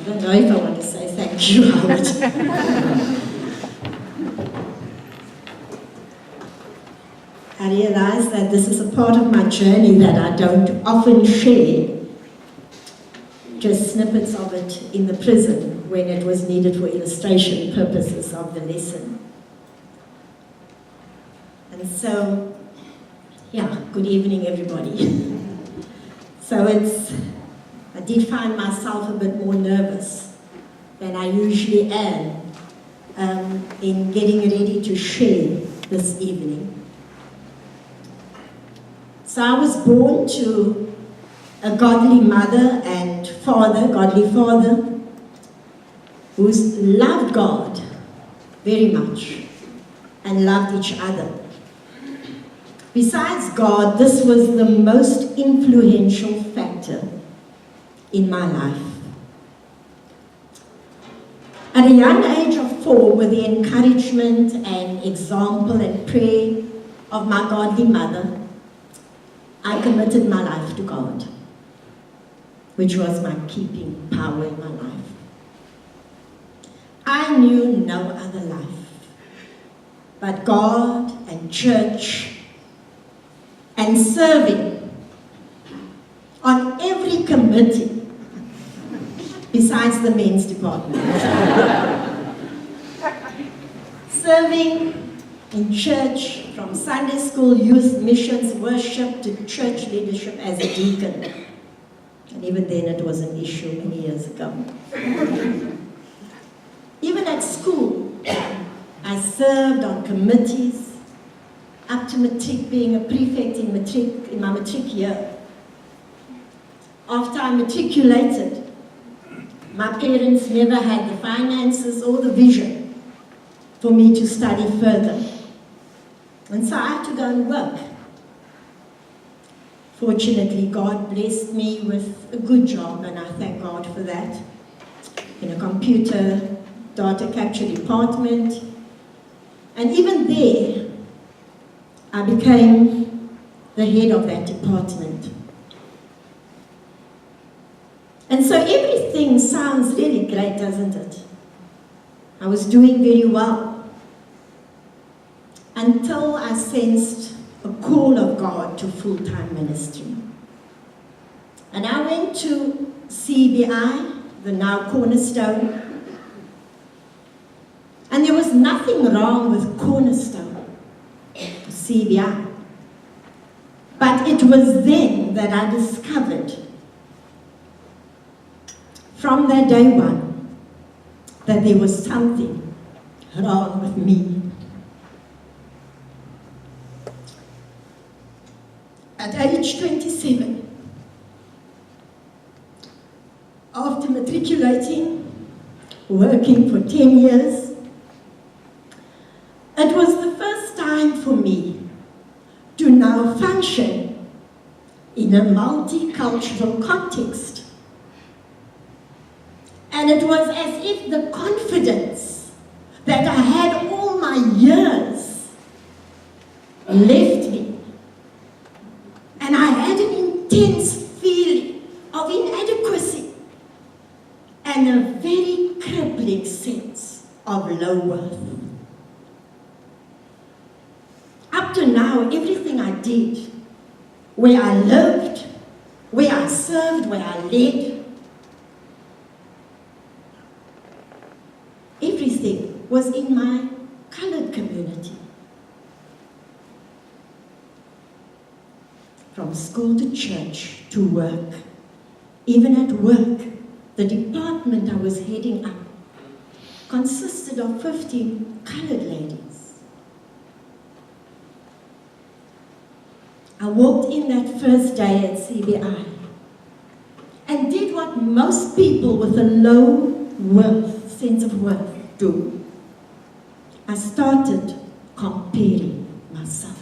don't know if I want to say thank you, Howard. I realize that this is a part of my journey that I don't often share, just snippets of it in the prison when it was needed for illustration purposes of the lesson. And so, yeah, good evening everybody. So I did find myself a bit more nervous than I usually am in getting ready to share this evening. So I was born to a godly mother and father, godly father, who loved God very much and loved each other. Besides God, this was the most influential factor in my life. At a young age of 4, with the encouragement and example and prayer of my godly mother, I committed my life to God, which was my keeping power in my life. I knew no other life but God and church and serving on every committee besides the men's department. Serving in church, from Sunday school, youth, missions, worship, to church leadership as a deacon. And even then it was an issue many years ago. Even at school, I served on committees, up to matric, being a prefect in my matric year. After I matriculated, my parents never had the finances or the vision for me to study further. And so I had to go and work. Fortunately, God blessed me with a good job, and I thank God for that, in a computer data capture department. And even there, I became the head of that department. And so everything sounds really great, doesn't it? I was doing very well, until I sensed a call of God to full-time ministry. And I went to CBI, the now Cornerstone, and there was nothing wrong with Cornerstone, CBI. But it was then that I discovered, from that day one, that there was something wrong with me. At age 27, after matriculating, working for 10 years, it was the first time for me to now function in a multicultural context. And it was as if the confidence that I had all my years left me. And I had an intense feeling of inadequacy and a very crippling sense of low worth. Up to now, everything I did, where I lived, where I served, where I led, everything was in my colored community. From school to church to work. Even at work, the department I was heading up consisted of 15 colored ladies. I walked in that first day at CBI and did what most people with a low sense of worth do. I started comparing myself.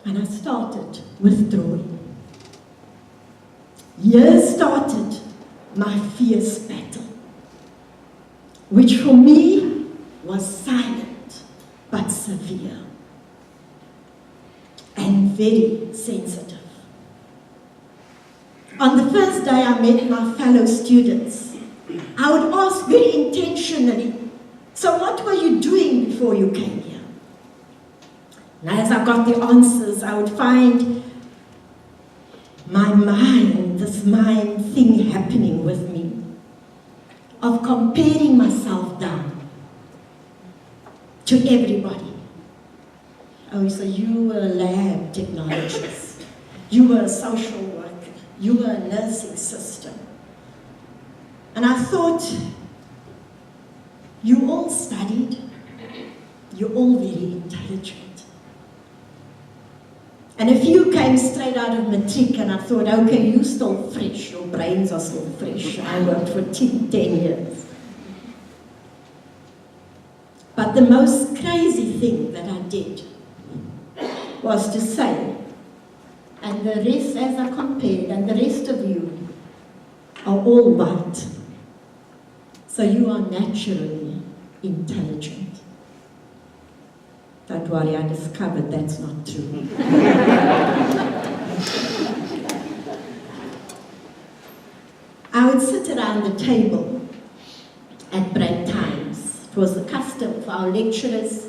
And I started withdrawing. Here started my fierce battle, which for me was silent but severe and very sensitive. On the first day I met my fellow students, I would ask very intentionally, so what were you doing before you came here? And as I got the answers, I would find my mind, this mind thing happening with me, of comparing myself down to everybody. Oh, so you were a lab technologist, you were a social worker, you were a nursing sister. And I thought, you all studied, you're all very intelligent. And a few came straight out of matric, and I thought, okay, you're still fresh, your brains are still fresh. I worked for 10 years. But the most crazy thing that I did was to say, and the rest, as I compared, and the rest of you are all white. So you are naturally intelligent. Don't worry, I discovered that's not true. I would sit around the table at break times. It was the custom for our lecturers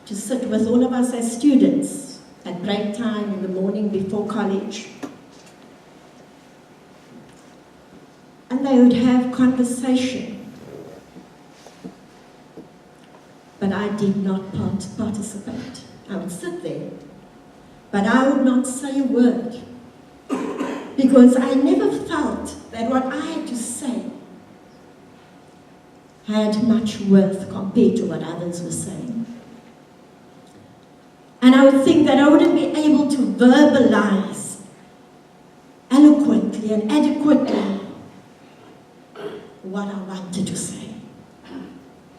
to sit with all of us as students at break time in the morning before college. And they would have conversation. But I did not participate. I would sit there, but I would not say a word, because I never felt that what I had to say had much worth compared to what others were saying. And I would think that I wouldn't be able to verbalize eloquently and adequately what I wanted to say,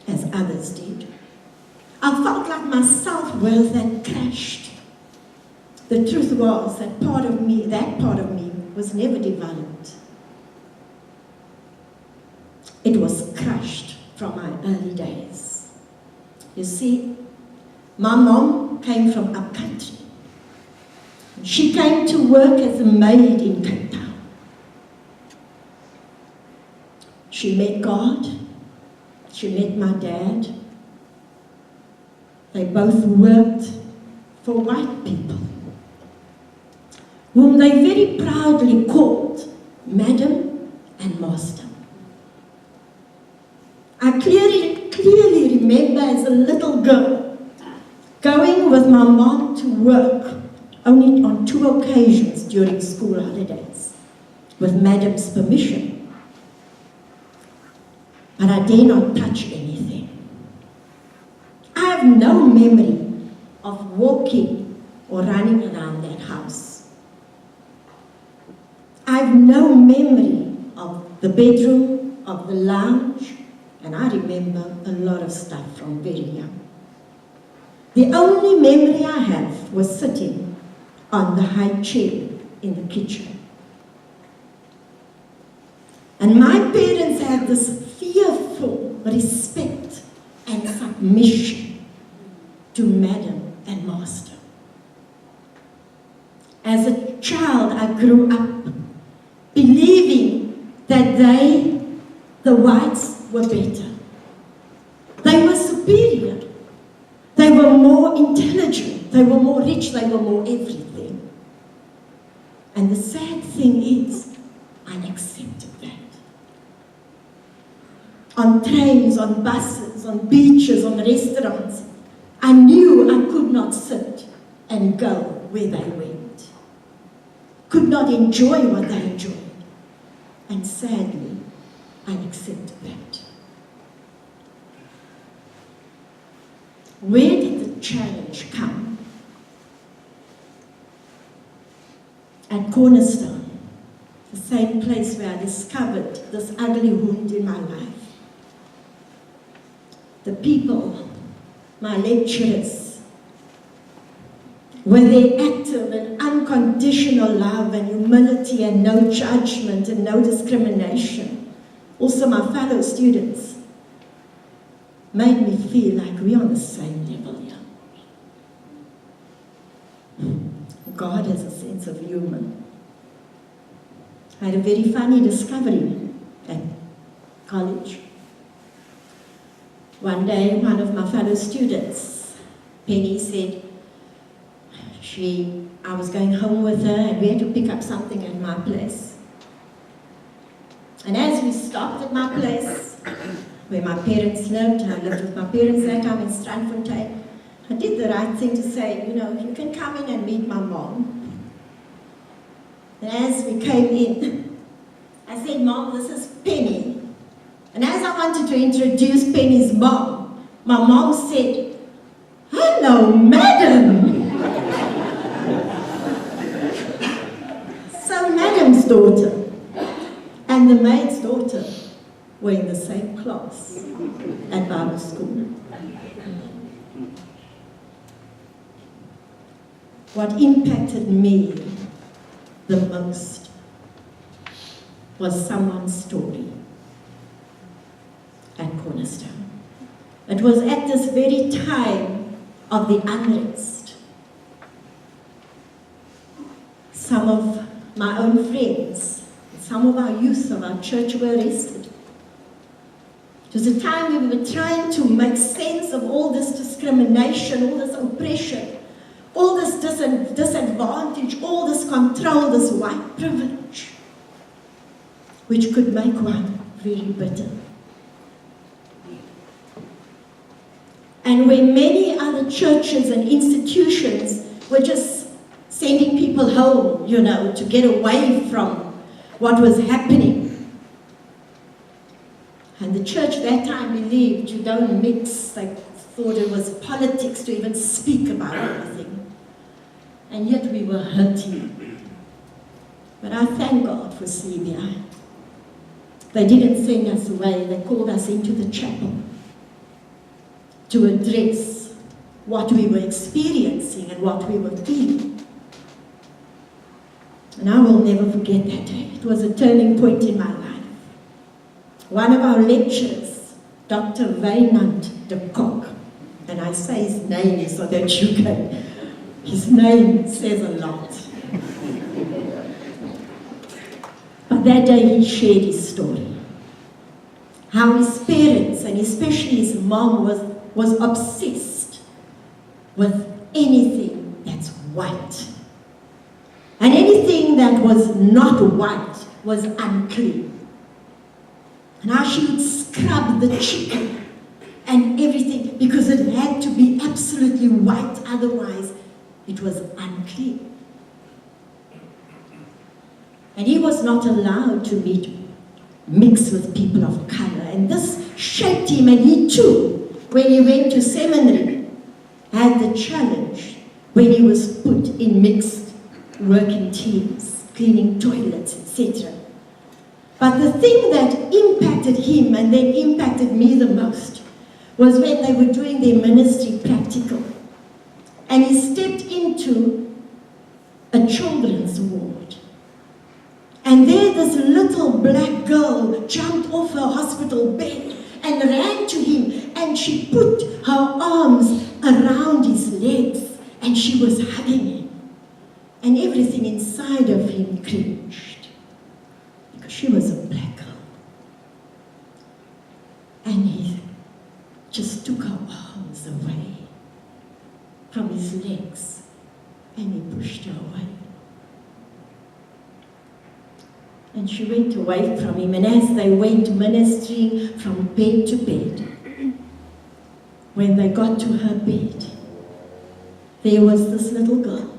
as others did. I felt like my self-worth had crashed. The truth was that that part of me was never developed. It was crushed from my early days. You see, my mom came from upcountry. She came to work as a maid in Cape Town. She met God. She met my dad. They both worked for white people, whom they very proudly called Madam and Master. I clearly remember as a little girl going with my mom to work only on 2 occasions during school holidays, with Madam's permission. But I dare not touch anything. I have no memory of walking or running around that house. I have no memory of the bedroom, of the lounge, and I remember a lot of stuff from very young. The only memory I have was sitting on the high chair in the kitchen. And my parents had this fearful respect and submission to Madam and Master. As a child, I grew up believing that they, the whites, were better. They were superior. They were more intelligent. They were more rich. They were more everything. And the sad thing is, I accepted that. On trains, on buses, on beaches, on restaurants, I knew I could not sit and go where they went. Could not enjoy what they enjoyed. And sadly, I accepted that. Where did the challenge come? At Cornerstone, the same place where I discovered this ugly wound in my life. The people, my lecturers, were their active and unconditional love and humility and no judgment and no discrimination. Also my fellow students made me feel like we're on the same level here. God has a sense of humor. I had a very funny discovery at college. One day, one of my fellow students, Penny, said I was going home with her and we had to pick up something at my place. And as we stopped at my place, where my parents lived, I lived with my parents that time in Strandfontein, I did the right thing to say, you can come in and meet my mom. And as we came in, I said, Mom, this is Penny. And as I wanted to introduce Penny's mom, my mom said, Hello, madam. So madam's daughter and the maid's daughter were in the same class at Bible school. What impacted me the most was someone's story at Cornerstone. It was at this very time of the unrest. Some of my own friends, some of our youth of our church were arrested. It was a time we were trying to make sense of all this discrimination, all this oppression, all this disadvantage, all this control, this white privilege, which could make one really bitter. And where many other churches and institutions were just sending people home, to get away from what was happening. And the church that time believed you don't mix. They thought it was politics to even speak about anything. And yet we were hurting. But I thank God for CBI. They didn't send us away. They called us into the chapel to address what we were experiencing and what we were feeling. And I will never forget that day. It was a turning point in my life. One of our lecturers, Dr. Wynand de Kock, and I say his name so that you can, his name says a lot. But that day he shared his story. How his parents, and especially his mom, was obsessed with anything that's white. And anything that was not white was unclean. And how she would scrub the chicken and everything because it had to be absolutely white, otherwise it was unclean. And he was not allowed to mix with people of color. And this shaped him, and he too, when he went to seminary, had the challenge when he was put in mixed working teams, cleaning toilets, etc. But the thing that impacted him and then impacted me the most was when they were doing their ministry practical. And he stepped into a children's ward. And there this little black girl jumped off her hospital bed and ran to him, and she put her arms around his legs and she was hugging him. And everything inside of him cringed because she was a black girl. And he just took her arms away from his legs and he pushed her away. And she went away from him, and as they went ministering from bed to bed, when they got to her bed, there was this little girl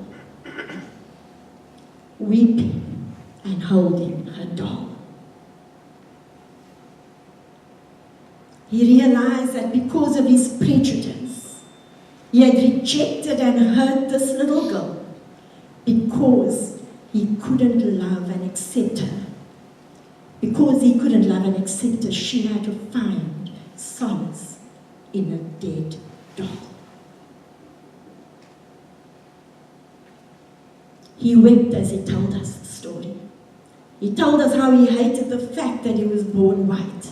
weeping and holding her doll. He realized that because of his prejudice, he had rejected and hurt this little girl because he couldn't love and accept her. Because he couldn't love and accept her, she had to find solace in a dead doll. He wept as he told us the story. He told us how he hated the fact that he was born white,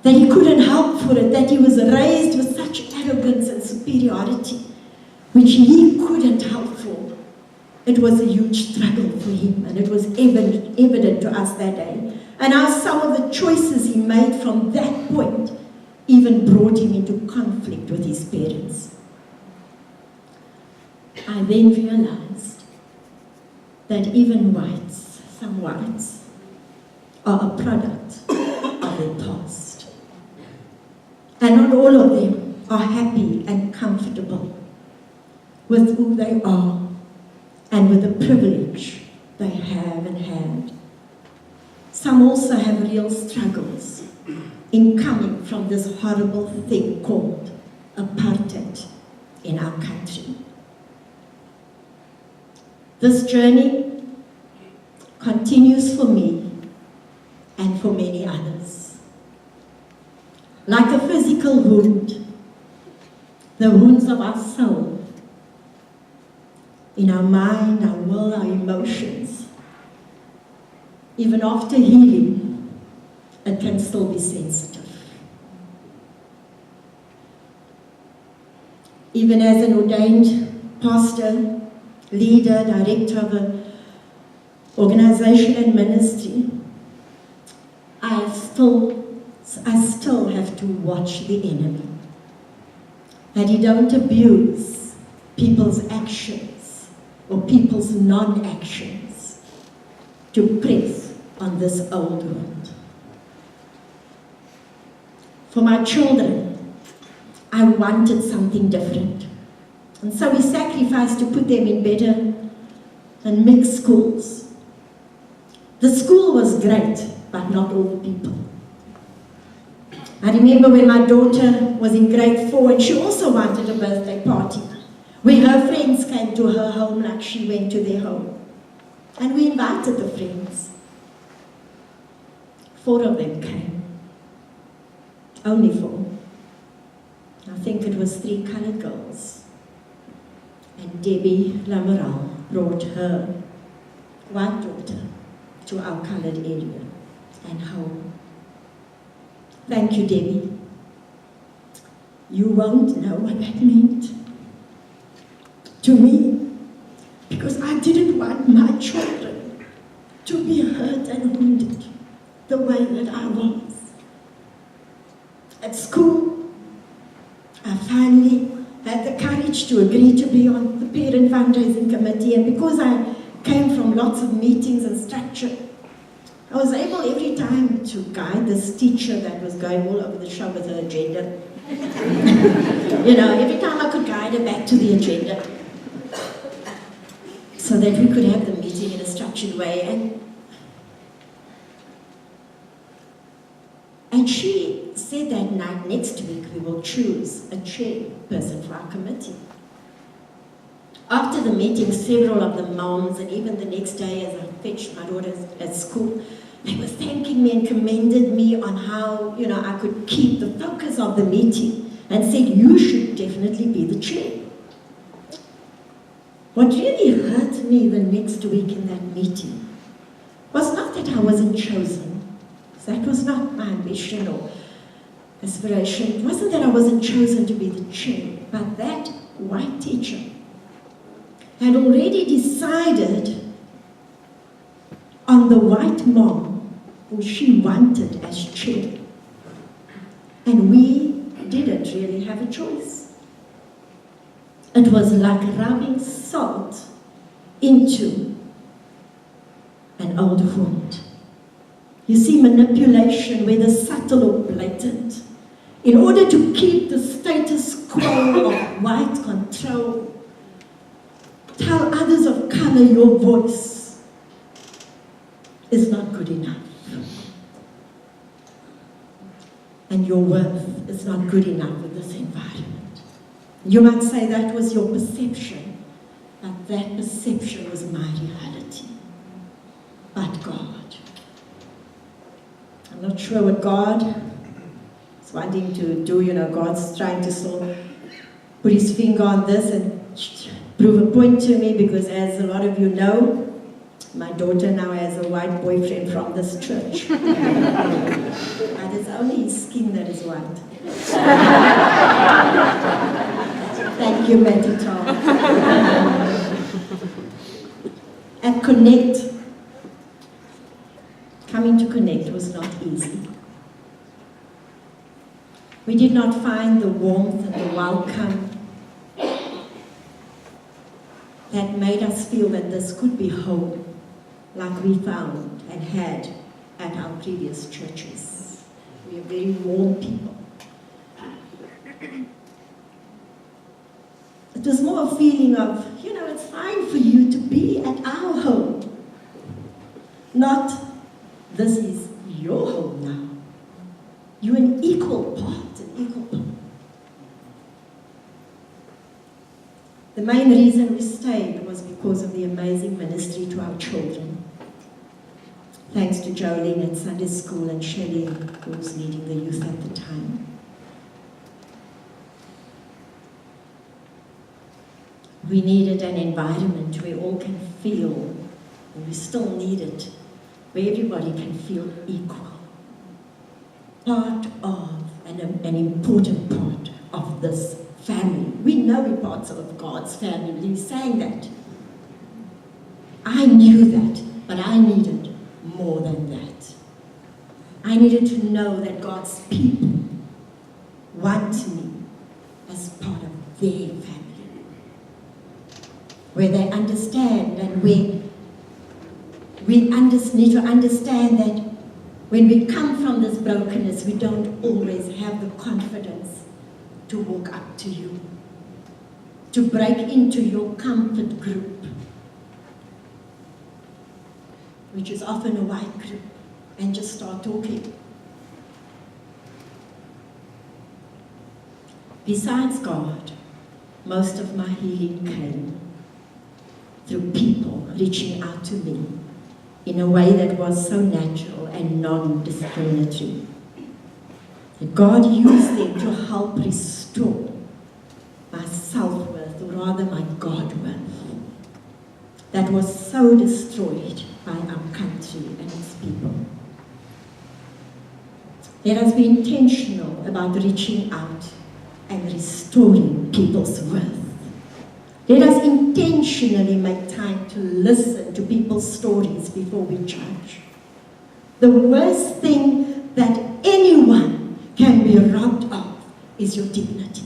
that he couldn't help for it, that he was raised with such arrogance and superiority, which he couldn't help for. It was a huge struggle for him, and it was evident to us that day. And how some of the choices he made from that point even brought him into conflict with his parents. I then realized that even whites, some whites, are a product of their past. And not all of them are happy and comfortable with who they are and with the privilege they have and had. Some also have real struggles in coming from this horrible thing called apartheid in our country. This journey continues for me and for many others. Like a physical wound, the wounds of our soul, in our mind, our will, our emotions, even after healing, it can still be sensitive. Even as an ordained pastor, leader, director of an organization and ministry, I still have to watch the enemy. That he don't abuse people's actions or people's non-actions to press on this old wound. For my children, I wanted something different. And so we sacrificed to put them in better and mixed schools. The school was great, but not all the people. I remember when my daughter was in grade 4 and she also wanted a birthday party, where her friends came to her home like she went to their home. And we invited the friends. 4 of them came. Only 4. I think it was 3 colored girls. And Debbie Lamoral brought her white daughter to our colored area and home. Thank you, Debbie. You won't know what that meant to me, because I didn't want my children to be hurt and wounded the way that I was. At school, I finally had the courage to agree to be on the parent fundraising committee, and because I came from lots of meetings and structure, I was able every time to guide this teacher that was going all over the show with her agenda. Every time I could guide her back to the agenda so that we could have the meeting in a structured way. And she said that night, next week we will choose a chairperson for our committee. After the meeting, several of the moms, and even the next day as I fetched my daughter at school, they were thanking me and commended me on how, I could keep the focus of the meeting, and said, you should definitely be the chair. What really hurt me the next week in that meeting was not that I wasn't chosen. That was not my ambition or aspiration. It wasn't that I wasn't chosen to be the chair, but that white teacher had already decided on the white mom who she wanted as chair. And we didn't really have a choice. It was like rubbing salt into an old wound. You see, manipulation, whether subtle or blatant, in order to keep the status quo of white control, tell others of color your voice is not good enough. And your worth is not good enough in this environment. You might say that was your perception, but that perception was my reality. But God. I'm not sure what God is wanting to do. God's trying to sort of put his finger on this and prove a point to me, because as a lot of you know, my daughter now has a white boyfriend from this church. But it's only his skin that is white. Thank you, Matty Tom. At Connect, coming to Connect was not easy. We did not find the warmth and the welcome that made us feel that this could be home, like we found and had at our previous churches. We are very warm people. It was more a feeling of, it's fine for you to be at our home. Not, this is your home now. You're an equal part, an equal part. The main reason we stayed was because of the amazing ministry to our children. Thanks to Jolene at Sunday school and Shelley, who was leading the youth at the time. We needed an environment where all can feel, and we still need it, where everybody can feel equal. Part of, an important part of this family. We know we're parts of God's family. He's saying that. I knew that, but I needed more than that. I needed to know that God's people want me as part of their family. Where they understand and where we need to understand that when we come from this brokenness, we don't always have the confidence to walk up to you, to break into your comfort group, which is often a white group, and just start talking. Besides God, most of my healing came through people reaching out to me in a way that was so natural and non-discriminatory. God used them to help restore my self-worth, or rather my God-worth, that was so destroyed by our country and its people. Let us be intentional about reaching out and restoring people's worth. Let us intentionally make time to listen to people's stories before we judge. The worst thing that anyone can be robbed of is your dignity.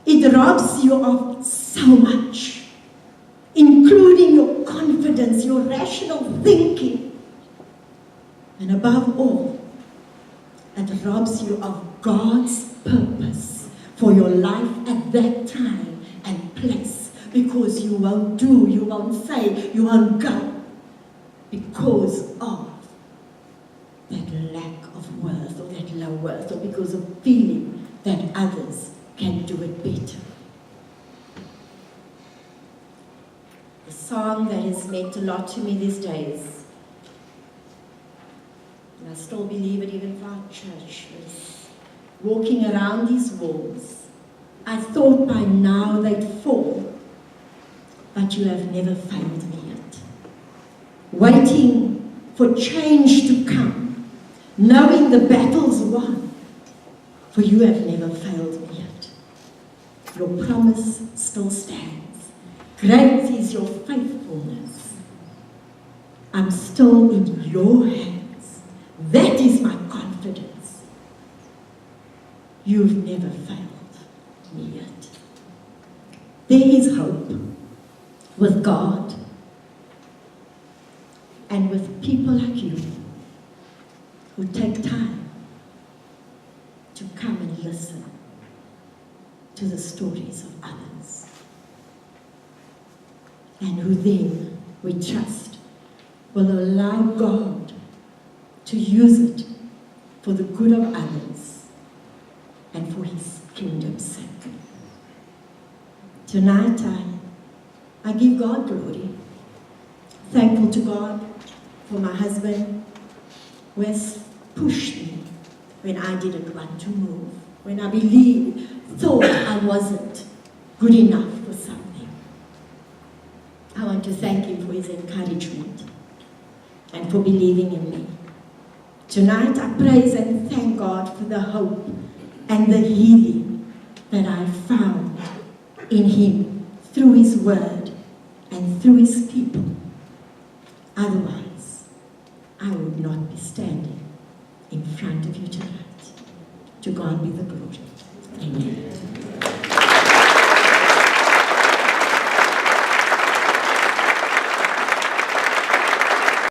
It robs you of so much, including your confidence, your rational thinking, and above all, it robs you of God's purpose for your life at that time and place, because you won't do, you won't say, you won't go, because of that lack of worth, or that low worth, or because of feeling that others can do it better. The song that has meant a lot to me these days, and I still believe it even for our church, is walking around these walls. I thought by now they'd fall, but you have never failed me yet. Waiting for change to come, knowing the battle's won, for you have never failed me yet. Your promise still stands. Great is your faithfulness. I'm still in your hands. That is my confidence. You've never failed me yet. There is hope with God and with people like you who take time to come and listen to the stories of others, and who then, we trust, will allow God to use it for the good of others and for His kingdom's sake. Tonight, I give God glory. Thankful to God for my husband, who has pushed me when I didn't want to move, when I thought I wasn't good enough for something. I want to thank him for his encouragement and for believing in me. Tonight, I praise and thank God for the hope and the healing that I found in Him through His Word and and through his people. Otherwise, I would not be standing in front of you tonight. To God be the glory.